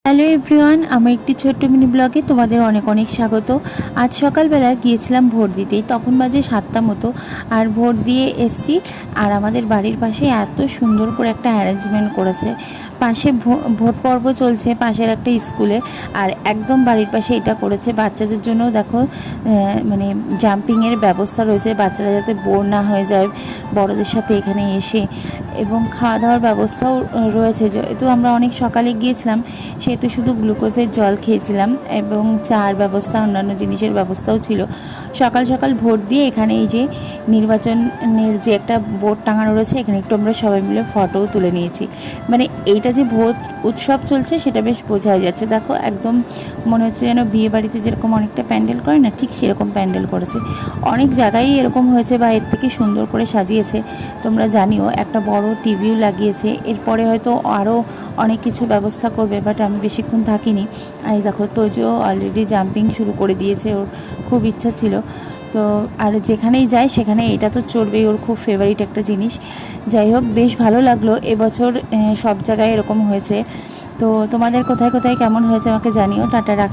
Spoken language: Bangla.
হ্যালো এভরিওয়ান, আমার একটি ছোট্ট মিনি ব্লগে তোমাদের অনেক অনেক স্বাগত। আজ সকালবেলা গিয়েছিলাম ভোট দিতেই, তখন বাজে 7টা মতো। আর ভোট দিয়ে এসছি। আর আমাদের বাড়ির পাশে এত সুন্দর করে একটা অ্যারেঞ্জমেন্ট করেছে। পাশে ভোট পর্ব চলছে পাশের একটা স্কুলে। আর একদম বাড়ির পাশে এটা করেছে বাচ্চাদের জন্য। দেখো মানে জাম্পিংয়ের ব্যবস্থা রয়েছে, বাচ্চারা যাতে বোর না হয়ে যায় বড়দের সাথে এখানে এসে। এবং খাওয়া দাওয়ার ব্যবস্থাও রয়েছে। যেহেতু আমরা অনেক সকালে গিয়েছিলাম, সেহেতু শুধু গ্লুকোজের জল খেয়েছিলাম এবং চার ব্যবস্থা, অন্যান্য জিনিসের ব্যবস্থাও ছিল। সকাল সকাল ভোট দিয়ে এখানে এই যে নির্বাচনের যে একটা বোর্ড টাঙানো রয়েছে, এখানে একটু আমরা সবাই মিলে ফটোও তুলে নিয়েছি। মানে এইটা যে ভোট উৎসব চলছে সেটা বেশ বোঝাই যাচ্ছে। দেখো একদম মনে হচ্ছে যেন বিয়ে বাড়িতে যেরকম অনেকটা প্যান্ডেল করে না, ঠিক সেরকম প্যান্ডেল করেছে। অনেক জায়গায় এরকম হয়েছে বা এর থেকে সুন্দর করে সাজিয়েছে। তোমরা জানিও একটা বড় টিভিও লাগিয়েছে। এরপরে হয়তো আরও অনেক কিছু ব্যবস্থা করবে, বাট আমি বেশিক্ষণ থাকিনি। আর এই দেখো তোজো অলরেডি জাম্পিং শুরু করে দিয়েছে, ওর খুব ইচ্ছা ছিল। তো আর যেখানেই যায় সেখানে এটা তো চড়বেই, ওর খুব ফেভারিট একটা জিনিস। যাই হোক, বেশ ভালো লাগলো। এবছর সব জায়গায় এরকম হয়েছে। তো তোমাদের কোথায় কোথায় কেমন হয়েছে আমাকে জানিও। টাটা, রাখি।